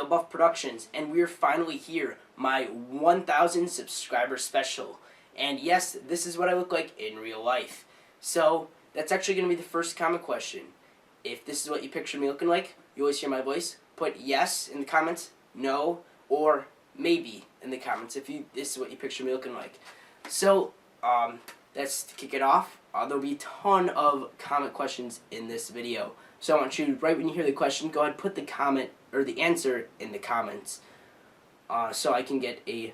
LEGO Buff Productions, and we're finally here, my 1,000 subscriber special. And yes, this is what I look like in real life. So, that's actually going to be the first comment question. If this is what you picture me looking like, you always hear my voice, put yes in the comments, no, or maybe in the comments if this is what you picture me looking like. So, that's to kick it off. There'll be a ton of comment questions in this video. So I want you, right when you hear the question, go ahead and put the comment, or the answer, in the comments. So I can get a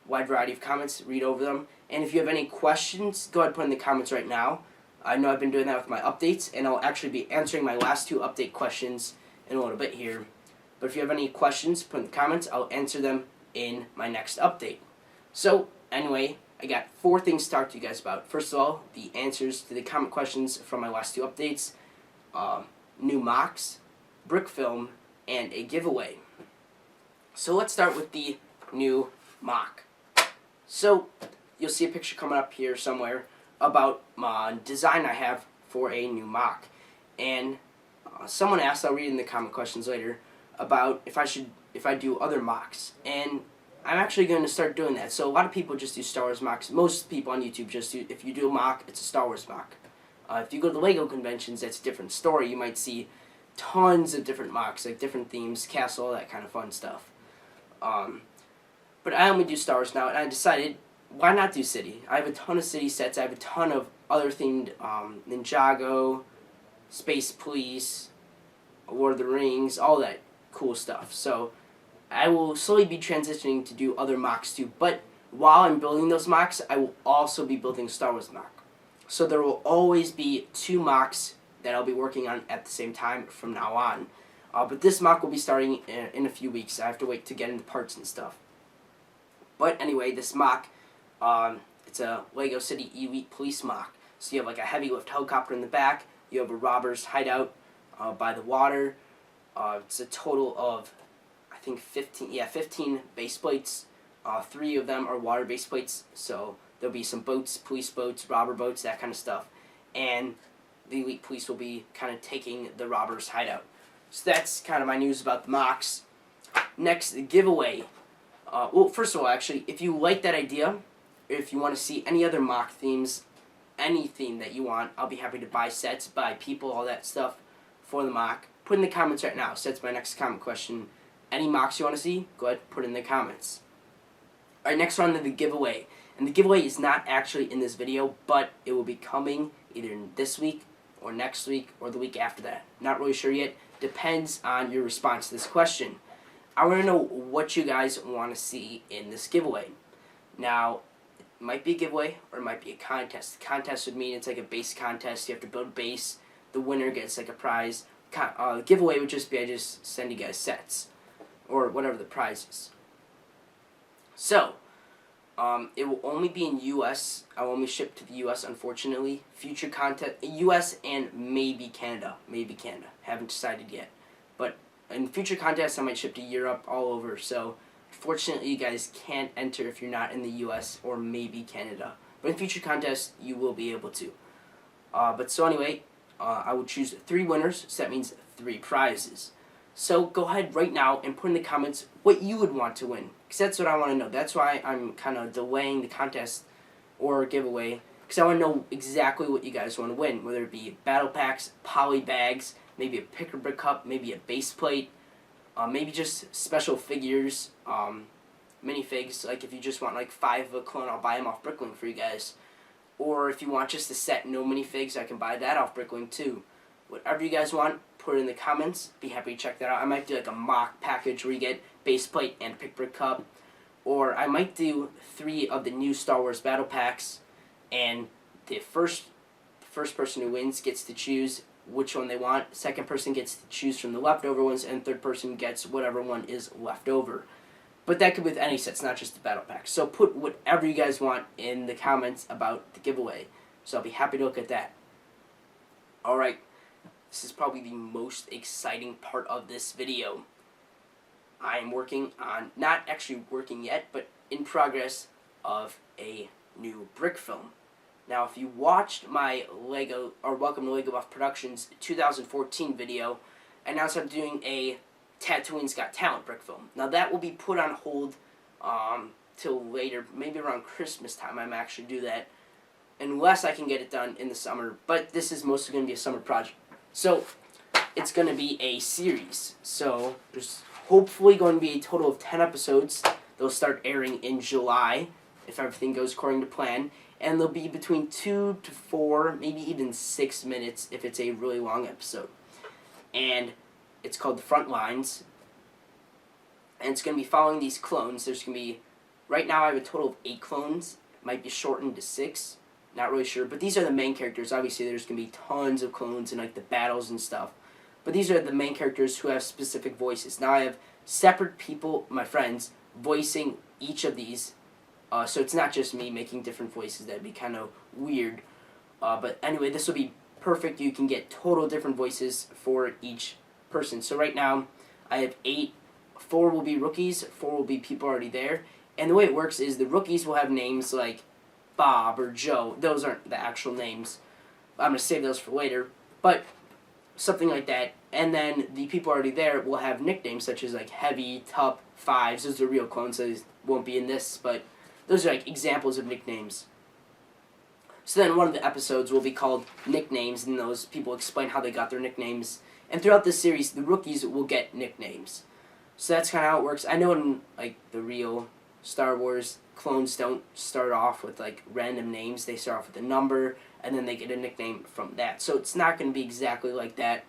wide variety of comments, read over them. And if you have any questions, go ahead and put in the comments right now. I know I've been doing that with my updates, and I'll actually be answering my last 2 update questions in a little bit here. But if you have any questions, put in the comments. I'll answer them in my next update. So, anyway, I got 4 things to talk to you guys about. First of all, the answers to the comment questions from my last 2 updates, new MOCs, brick film, and a giveaway. So let's start with the new MOC. So you'll see a picture coming up here somewhere about my design I have for a new MOC. And someone asked, I'll read in the comment questions later, about if I do other MOCs. And I'm actually going to start doing that. So a lot of people just do Star Wars MOCs. Most people on YouTube just do, if you do a MOC, it's a Star Wars MOC. If you go to the LEGO conventions, that's a different story. You might see tons of different MOCs, like different themes, castle, all that kind of fun stuff. But I only do Star Wars now, and I decided, why not do City? I have a ton of City sets. I have a ton of other themed Ninjago, Space Police, Lord of the Rings, all that cool stuff. So I will slowly be transitioning to do other MOCs too, but while I'm building those MOCs, I will also be building a Star Wars MOC. So there will always be 2 MOCs that I'll be working on at the same time from now on. But this MOC will be starting in a few weeks. I have to wait to get into parts and stuff. But anyway, this MOC, it's a LEGO City Elite Police MOC. So you have like a heavy lift helicopter in the back. You have a robber's hideout by the water. It's a total of, I think 15 base plates. 3 of them are water base plates, so there'll be some boats, police boats, robber boats, that kind of stuff. And the elite police will be kind of taking the robber's hideout. So that's kind of my news about the MOCs. Next, the giveaway. Well, first of all, actually, if you like that idea, if you want to see any other MOC themes, any theme that you want, I'll be happy to buy sets, buy people, all that stuff for the MOC. Put in the comments right now. So that's my next comment question. Any MOCs you want to see, go ahead, put in the comments. Alright, next on to the giveaway. And the giveaway is not actually in this video, but it will be coming either this week or next week or the week after that. Not really sure yet. Depends on your response to this question. I want to know what you guys want to see in this giveaway. Now, it might be a giveaway or it might be a contest. The contest would mean it's like a base contest. You have to build a base. The winner gets like a prize. The giveaway would just be I just send you guys sets or whatever the prize is. So, it will only be in U.S. I will only ship to the U.S. unfortunately. Future content, U.S. and maybe Canada. Maybe Canada. Haven't decided yet. But in future contests, I might ship to Europe, all over. So, unfortunately, you guys can't enter if you're not in the U.S. or maybe Canada. But in future contests, you will be able to. So anyway, I will choose 3 winners. So that means 3 prizes. So go ahead right now and put in the comments what you would want to win. Because that's what I want to know. That's why I'm kind of delaying the contest or giveaway. Because I want to know exactly what you guys want to win. Whether it be battle packs, poly bags, maybe a picker brick cup, maybe a base plate, maybe just special figures, minifigs. Like if you just want like 5 of a clone, I'll buy them off Bricklink for you guys. Or if you want just a set, no minifigs, I can buy that off Bricklink too. Whatever you guys want, put it in the comments. Be happy to check that out. I might do like a MOC package where you get base plate and pick brick cup. Or I might do 3 of the new Star Wars battle packs, and the first person who wins gets to choose which one they want. Second person gets to choose from the leftover ones, and third person gets whatever one is left over. But that could be with any sets, not just the battle packs. So put whatever you guys want in the comments about the giveaway. So I'll be happy to look at that. Alright. This is probably the most exciting part of this video. I am working on, not actually working yet, but in progress of a new brick film. Now, if you watched my Welcome to LEGO Buff Productions 2014 video, I announced I'm doing a Tatooine's Got Talent brick film. Now that will be put on hold till later, maybe around Christmas time. I'm actually do that, unless I can get it done in the summer. But this is mostly going to be a summer project. So it's going to be a series. So there's hopefully going to be a total of 10 episodes. They'll start airing in July, if everything goes according to plan. And they'll be between 2 to 4, maybe even 6 minutes if it's a really long episode. And it's called The Front Lines. And it's going to be following these clones. There's going to be, right now I have a total of 8 clones. It might be shortened to 6. Not really sure. But these are the main characters. Obviously there's going to be tons of clones and like the battles and stuff. But these are the main characters who have specific voices. Now I have separate people, my friends, voicing each of these. So it's not just me making different voices. That'd be kind of weird. But anyway, this will be perfect. You can get total different voices for each person. So right now, I have 8. 4 will be rookies. 4 will be people already there. And the way it works is the rookies will have names like Bob or Joe. Those aren't the actual names. I'm going to save those for later. But something like that. And then the people already there will have nicknames such as like Heavy, Tup, Fives. Those are real clones, so they won't be in this, but those are like examples of nicknames. So then one of the episodes will be called Nicknames, and those people explain how they got their nicknames. And throughout this series, the rookies will get nicknames. So that's kind of how it works. I know in like the real Star Wars, clones don't start off with like random names. They start off with a number, and then they get a nickname from that. So it's not going to be exactly like that.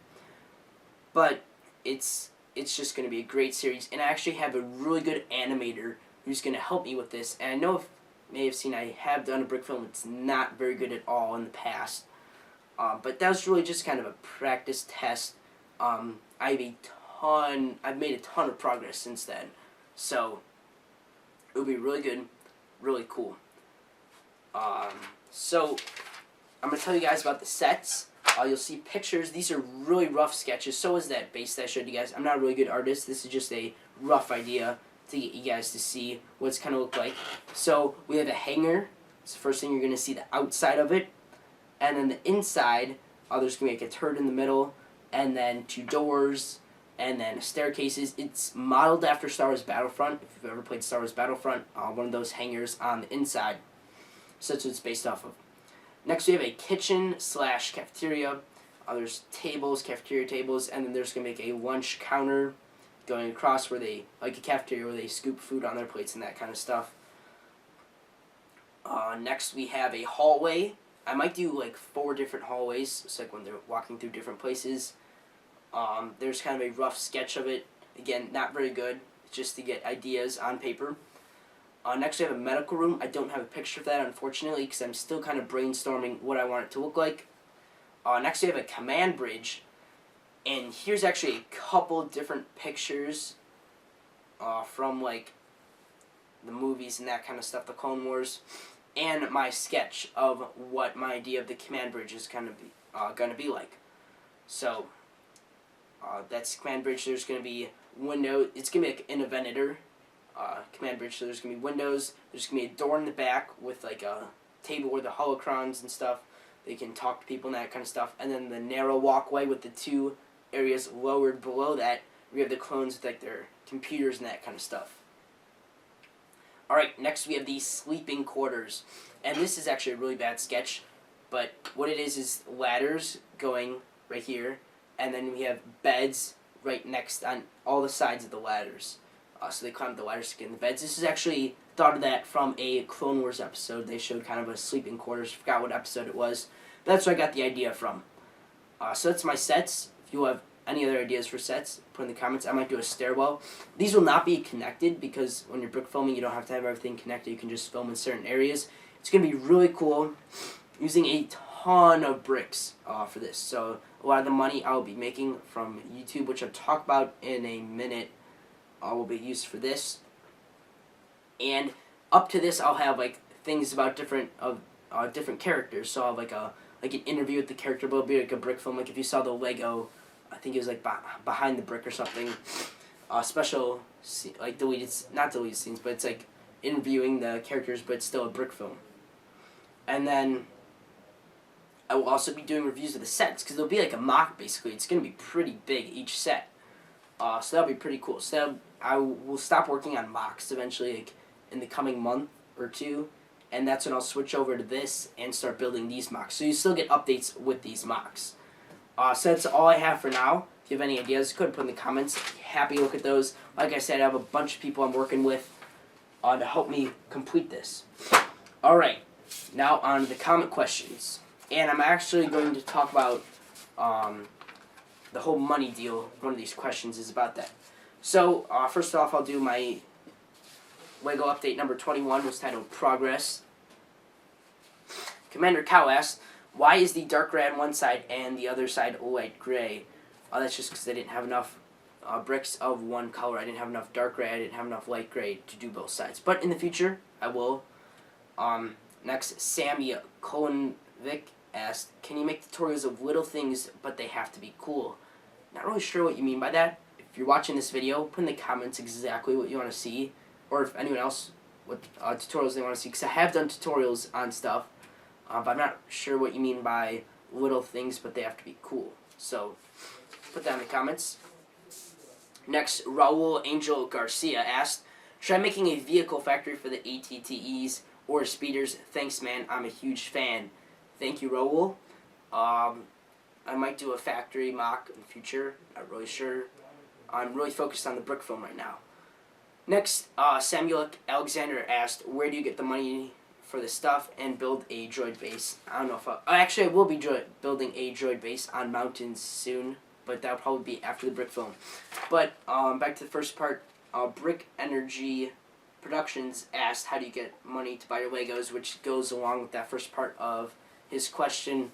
But it's just going to be a great series. And I actually have a really good animator who's going to help me with this. And I know if you may have seen I have done a brick film. It's not very good at all in the past. But that was really just kind of a practice test. I've made a ton of progress since then. So it'll be really good, really cool. So I'm going to tell you guys about the sets. You'll see pictures. These are really rough sketches. So is that base that I showed you guys. I'm not a really good artist. This is just a rough idea to get you guys to see what it's kind of look like. So we have a hanger. It's the first thing you're going to see, the outside of it. And then the inside, there's going to be like a turret in the middle. And then 2 doors. And then staircases. It's modeled after Star Wars Battlefront. If you've ever played Star Wars Battlefront, one of those hangers on the inside. So that's what it's based off of. Next we have a kitchen / cafeteria. There's tables, cafeteria tables, and then there's going to be a lunch counter going across where they, like a cafeteria where they scoop food on their plates and that kind of stuff. Next we have a hallway. I might do like 4 different hallways. It's like when they're walking through different places. There's kind of a rough sketch of it. Again, not very good, just to get ideas on paper. Next we have a medical room. I don't have a picture of that, unfortunately, because I'm still kind of brainstorming what I want it to look like. Next we have a command bridge. And here's actually a couple different pictures from like the movies and that kind of stuff, the Clone Wars, and my sketch of what my idea of the command bridge is going to be like. So that's command bridge. There's going to be window. It's going to be like in a Venator command bridge. So there's going to be windows. There's going to be a door in the back with like a table where the holocrons and stuff. They can talk to people and that kind of stuff. And then the narrow walkway with the 2 areas lowered below that. We have the clones with like their computers and that kind of stuff. Alright, next we have these sleeping quarters. And this is actually a really bad sketch. But what it is ladders going right here. And then we have beds right next on all the sides of the ladders. So they climb the ladders to get in the beds. This is actually thought of that from a Clone Wars episode. They showed kind of a sleeping quarters. Forgot what episode it was. But that's where I got the idea from. So that's my sets. If you have any other ideas for sets, put in the comments. I might do a stairwell. These will not be connected because when you're brick filming, you don't have to have everything connected. You can just film in certain areas. It's going to be really cool using a ton of bricks for this. So a lot of the money I will be making from YouTube, which I'll talk about in a minute, will be used for this. And up to this, I'll have like things about different characters. So I'll have like an interview with the character, but it'll be like a brick film. Like if you saw the Lego, I think it was like behind the brick or something. Special, like not deleted scenes, but it's like interviewing the characters, but it's still a brick film. And then I will also be doing reviews of the sets because it'll be like a mock basically. It's going to be pretty big each set. So that'll be pretty cool. So I will stop working on mocks eventually, like in the coming month or two, and that's when I'll switch over to this and start building these mocks. So you still get updates with these mocks. So that's all I have for now. If you have any ideas, go ahead and put in the comments. Happy to look at those. Like I said, I have a bunch of people I'm working with to help me complete this. Alright, now on to the comment questions. And I'm actually going to talk about the whole money deal. One of these questions is about that. So, first off, I'll do my LEGO update number 21, was titled Progress. Commander Cow asked, why is the dark gray on one side and the other side light gray? That's just because I didn't have enough bricks of one color. I didn't have enough dark gray, I didn't have enough light gray to do both sides. But in the future, I will. Next, Sammy Kolenvik asked, can you make tutorials of little things, but they have to be cool? Not really sure what you mean by that. If you're watching this video, put in the comments exactly what you want to see, or if anyone else, what tutorials they want to see, because I have done tutorials on stuff, but I'm not sure what you mean by little things, but they have to be cool. So, put that in the comments. Next, Raul Angel Garcia asked, try making a vehicle factory for the ATTEs or speeders. Thanks, man. I'm a huge fan. Thank you, Raul. I might do a factory mock in the future. Not really sure. I'm really focused on the brick film right now. Next, Samuel Alexander asked, where do you get the money for the stuff and build a droid base? I don't know if actually, I will be building a droid base on mountains soon, but that'll probably be after the brick film. But back to the first part, Brick Energy Productions asked, how do you get money to buy your Legos, which goes along with that first part of his question.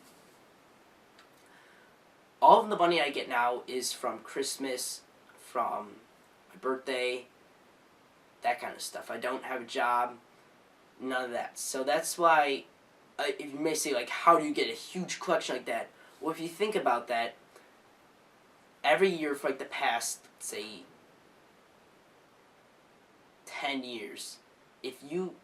All of the money I get now is from Christmas, from my birthday, that kind of stuff. I don't have a job, none of that. So that's why, if you may say, like, how do you get a huge collection like that? Well, if you think about that, every year for like the past, say, 10 years, if you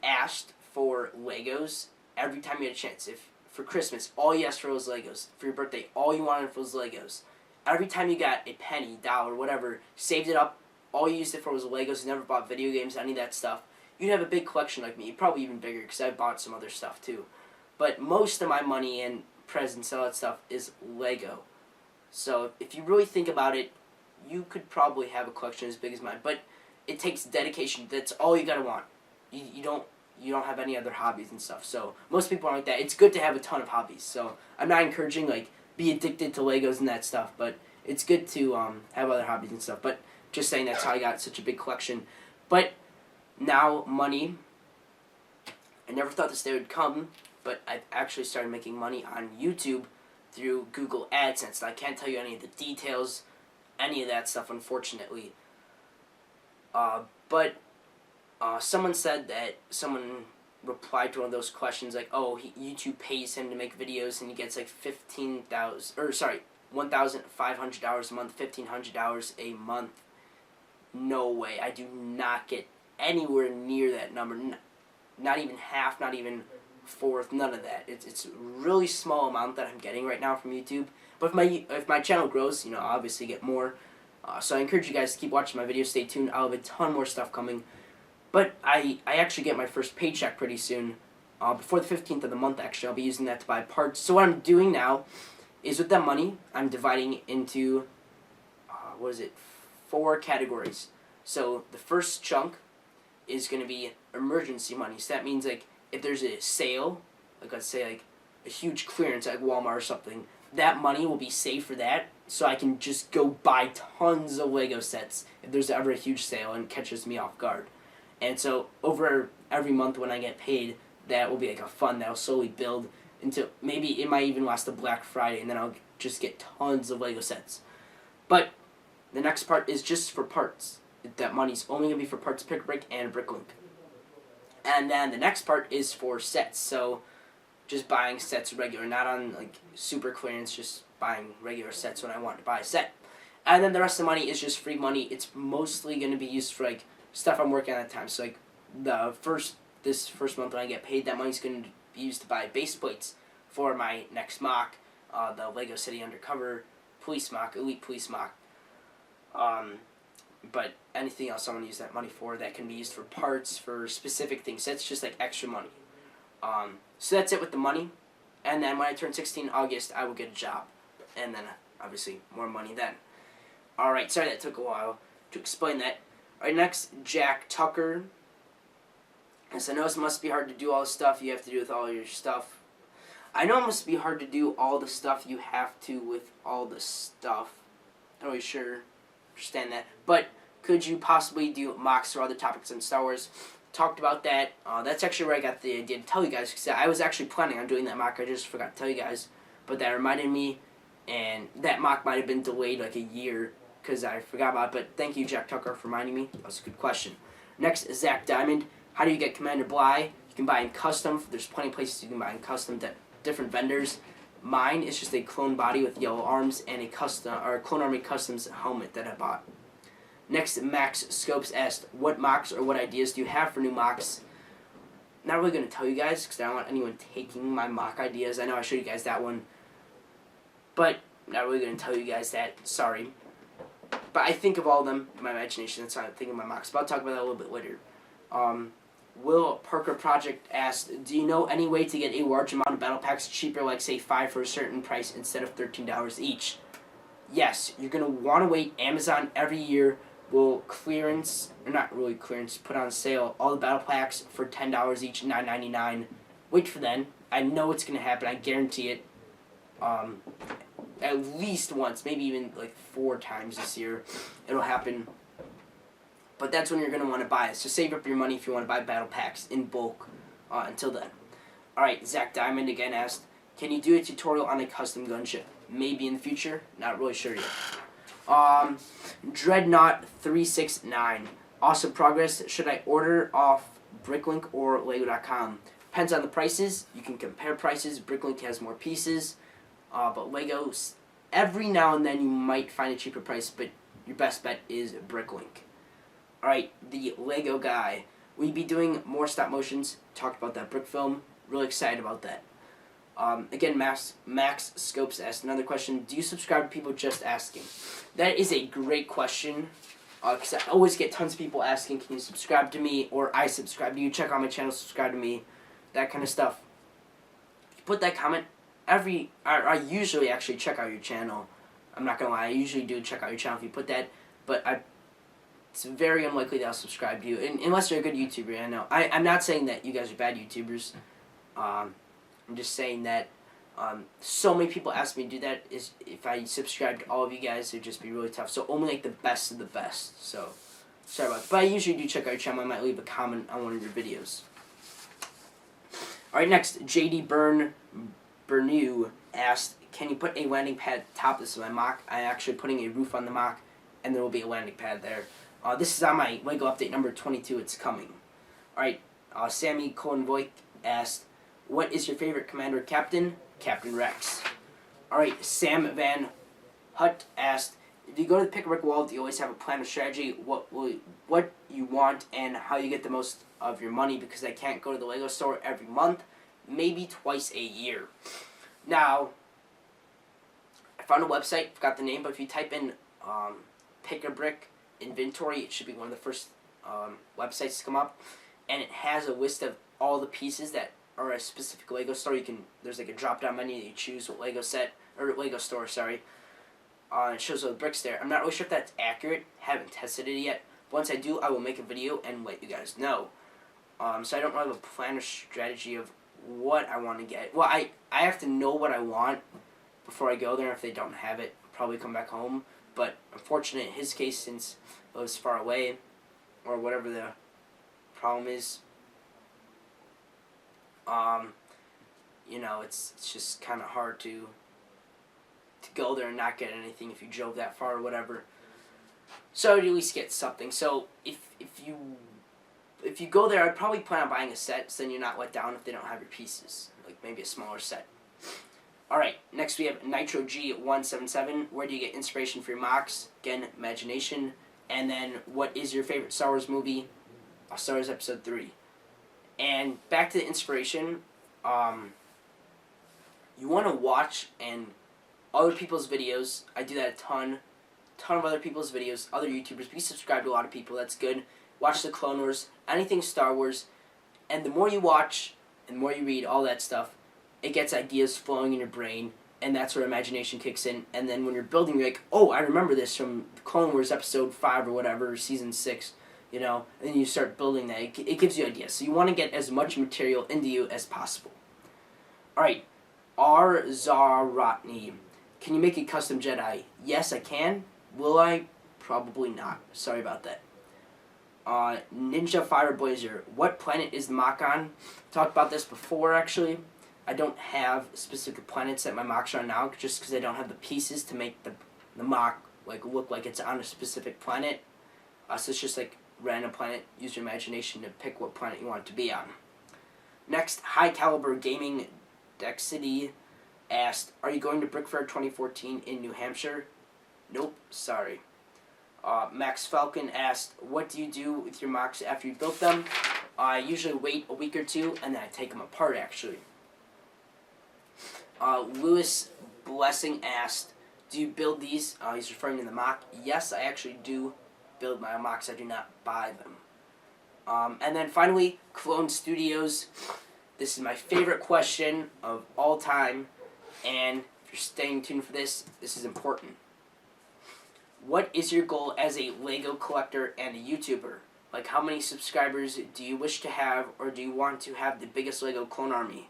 asked for Legos every time you had a chance, if for Christmas all you asked for was Legos, for your birthday all you wanted was Legos, every time you got a penny, dollar, whatever, saved it up, all you used it for was Legos, you never bought video games, any of that stuff, you'd have a big collection like me, probably even bigger, because I bought some other stuff too. But most of my money and presents and all that stuff is Lego. So if you really think about it, you could probably have a collection as big as mine, but it takes dedication. That's all you gotta want. You don't have any other hobbies and stuff. So most people aren't like that. It's good to have a ton of hobbies. So I'm not encouraging like be addicted to Legos and that stuff, but it's good to have other hobbies and stuff. But just saying, that's how I got such a big collection. But now money. I never thought this day would come, but I've actually started making money on YouTube through Google AdSense. I can't tell you any of the details, any of that stuff, unfortunately. But someone said that someone replied to one of those questions like, oh, YouTube pays him to make videos and he gets like $1,500 a month, $1,500 a month. No way. I do not get anywhere near that number. Not even half, not even fourth, none of that. It's a really small amount that I'm getting right now from YouTube. But if my channel grows, I'll obviously get more. So I encourage you guys to keep watching my videos. Stay tuned. I'll have a ton more stuff coming. But I actually get my first paycheck pretty soon. Before the 15th of the month, actually. I'll be using that to buy parts. So what I'm doing now is with that money, I'm dividing into, 4 categories. So the first chunk is going to be emergency money. So that means, like, if there's a sale, like let's say like a huge clearance at Walmart or something, that money will be saved for that, so I can just go buy tons of Lego sets if there's ever a huge sale and catches me off guard. And so over every month when I get paid, that will be like a fund that will slowly build into, maybe it might even last to Black Friday, and then I'll just get tons of Lego sets. But the next part is just for parts. That money's only going to be for parts, pick brick, and bricklink. And then the next part is for sets. So just buying sets regular, not on like super clearance, just buying regular sets when I want to buy a set. And then the rest of the money is just free money. It's mostly going to be used for like stuff I'm working on at the time. So like this first month when I get paid, that money's going to be used to buy base plates for my next mock, the LEGO City Undercover Police mock, Elite Police mock. But anything else I want to use that money for, that can be used for parts, for specific things. That's just like extra money. So that's it with the money. And then when I turn 16 in August, I will get a job. And then, obviously, more money then. Alright, sorry that took a while to explain that. Alright, next, Jack Tucker. Yes, I know it must be hard to do all the stuff you have to do with all your stuff. I know it must be hard to do all the stuff you have to with all the stuff. I'm not really sure. Understand that. But could you possibly do mocks or other topics in Star Wars? Talked about that. That's actually where I got the idea to tell you guys, because I was actually planning on doing that mock. I just forgot to tell you guys. But that reminded me, and that mock might have been delayed like a year because I forgot about it. But thank you, Jack Tucker, for reminding me. That was a good question. Next, Zach Diamond. How do you get Commander Bly? You can buy him custom. There's plenty of places you can buy him custom at different vendors. Mine is just a clone body with yellow arms and a custom or Clone Army Customs helmet that I bought. Next, Max Scopes asked, what mocks or what ideas do you have for new mocks? Not really going to tell you guys because I don't want anyone taking my mock ideas. I know I showed you guys that one. But not really going to tell you guys that. Sorry. But I think of all of them in my imagination. That's why I'm thinking of my mocks. But I'll talk about that a little bit later. Will Parker Project asked, do you know any way to get a large amount of battle packs cheaper, like say 5 for a certain price instead of $13 each? Yes, you're going to want to wait. Amazon every year will clearance, or not really clearance, put on sale all the battle packs for $10 each, $9.99. Wait for then. I know it's going to happen. I guarantee it. At least once, maybe even like 4 times this year, it'll happen. But that's when you're going to want to buy it. So save up your money if you want to buy battle packs in bulk until then. Alright, Zach Diamond again asked, can you do a tutorial on a custom gunship? Maybe in the future. Not really sure yet. Dreadnought369. Awesome progress. Should I order off Bricklink or Lego.com? Depends on the prices. You can compare prices. Bricklink has more pieces. But Legos, every now and then you might find a cheaper price, but your best bet is Bricklink. Alright, the Lego guy. We'll be doing more stop motions. Talked about that brick film. Really excited about that. Again, Max Scopes asked another question. Do you subscribe to people just asking? That is a great question. Because I always get tons of people asking, can you subscribe to me? Or I subscribe to you. Check out my channel, subscribe to me. That kind of stuff. If you put that comment, I usually actually check out your channel. I'm not going to lie. I usually do check out your channel if you put that. But it's very unlikely that I'll subscribe to you. Unless you're a good YouTuber, I know. I'm not saying that you guys are bad YouTubers. I'm just saying that so many people ask me to do that. Is if I subscribe to all of you guys, it would just be really tough. So only like the best of the best. So sorry about that. But I usually do check out your channel. I might leave a comment on one of your videos. Alright, next, JD Bernew asked, can you put a landing pad at the top? This is my mock. I'm actually putting a roof on the mock, and there will be a landing pad there. This is on my LEGO update number 22. It's coming. Alright, Sammy Cohenvoigt asked, what is your favorite commander captain? Captain Rex. Alright, Sam Van Hutt asked, if you go to the pick-a-brick wall, do you always have a plan or strategy? What you want and how you get the most of your money? Because I can't go to the LEGO store every month. Maybe twice a year. Now, I found a website, forgot the name, but if you type in pick-a-brick inventory, it should be one of the first websites to come up, and it has a list of all the pieces that are a specific LEGO store. There's like a drop-down menu that you choose what LEGO set or LEGO store. Sorry, it shows all the bricks there. I'm not really sure if that's accurate. Haven't tested it yet. Once I do, I will make a video and let you guys know. So I don't really have a plan or strategy of what I want to get. Well, I have to know what I want before I go there. If they don't have it, I'll probably come back home. But unfortunately, in his case, since it was far away, or whatever the problem is, you know, it's just kind of hard to go there and not get anything if you drove that far or whatever. So I'd at least get something. So if you go there, I'd probably plan on buying a set, so then you're not let down if they don't have your pieces. Like maybe a smaller set. Alright, next we have Nitro G177. Where do you get inspiration for your mocks? Again, imagination. And then, what is your favorite Star Wars movie? Star Wars Episode 3. And back to the inspiration, you want to watch and other people's videos. I do that a ton. ton of other people's videos, other YouTubers. Be subscribed to a lot of people. That's good. Watch the Clone Wars, anything Star Wars, and the more you watch and the more you read, all that stuff, it gets ideas flowing in your brain, and that's where imagination kicks in. And then when you're building, you're like, oh, I remember this from Clone Wars episode 5 or whatever, or season 6, you know, and then you start building that. It gives you ideas. So you want to get as much material into you as possible. Alright, R. Zaratni. Can you make a custom Jedi? Yes, I can. Will I? Probably not. Sorry about that. Ninja Fire Blazer. What planet is the MOC on? Talked about this before, actually. I don't have specific planets that my MOCs are on now, just because I don't have the pieces to make the MOC look like it's on a specific planet. So it's just like random planet. Use your imagination to pick what planet you want it to be on. Next, High Caliber Gaming Dexity asked, are you going to Brick Fair 2014 in New Hampshire? Nope, sorry. Max Falcon asked, what do you do with your MOCs after you built them? I usually wait a week or two, and then I take them apart, actually. Lewis Blessing asked, do you build these? He's referring to the MOC. Yes, I actually do build my MOCs. I do not buy them. And then finally, Clone Studios. This is my favorite question of all time, and if you're staying tuned for this, this is important. What is your goal as a LEGO collector and a YouTuber? Like, how many subscribers do you wish to have, or do you want to have the biggest LEGO clone army?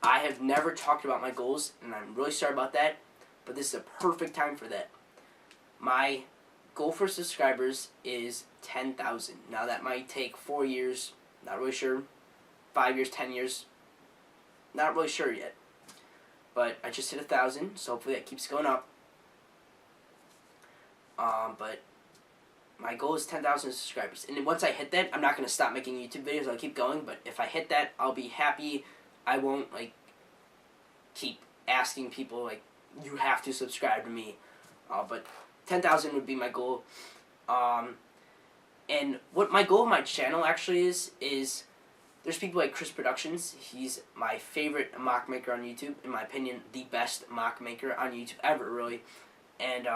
I have never talked about my goals, and I'm really sorry about that, but this is a perfect time for that. My goal for subscribers is 10,000. Now, that might take 4 years, not really sure. 5 years, 10 years, not really sure yet. But I just hit 1,000, so hopefully that keeps going up. But my goal is 10,000 subscribers. And then once I hit that, I'm not going to stop making YouTube videos. I'll keep going. But if I hit that, I'll be happy. I won't, keep asking people, you have to subscribe to me. But 10,000 would be my goal. And what my goal of my channel actually is there's people like Chris Productions. He's my favorite MOC maker on YouTube. In my opinion, the best MOC maker on YouTube ever, really. And,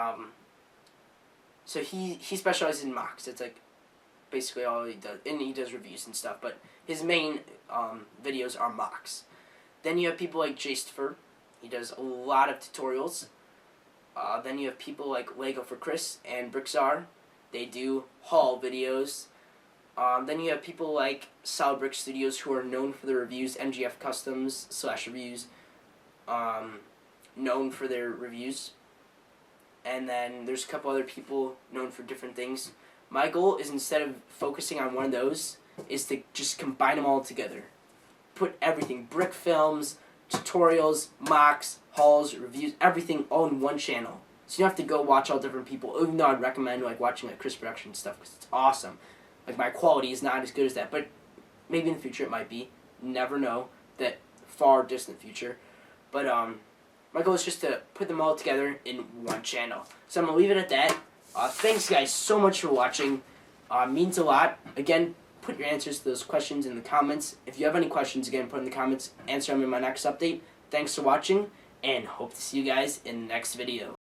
so he specializes in MOCs. It's basically all he does, and he does reviews and stuff, but his main videos are MOCs. Then you have people like Jastifer. He does a lot of tutorials. Then you have people like Lego for Chris and Brickzar. They do haul videos. Then you have people like Solid Brick Studios, who are known for their reviews, MGF Customs / reviews, known for their reviews. And then there's a couple other people known for different things. My goal is, instead of focusing on one of those, is to just combine them all together. Put everything, brick films, tutorials, MOCs, hauls, reviews, everything all in one channel. So you don't have to go watch all different people, even though I'd recommend watching Chris Production stuff, because it's awesome. My quality is not as good as that, but maybe in the future it might be. Never know. That far distant future. But my goal is just to put them all together in one channel. So I'm going to leave it at that. Thanks, guys, so much for watching. Means a lot. Again, put your answers to those questions in the comments. If you have any questions, again, put in the comments. Answer them in my next update. Thanks for watching, and hope to see you guys in the next video.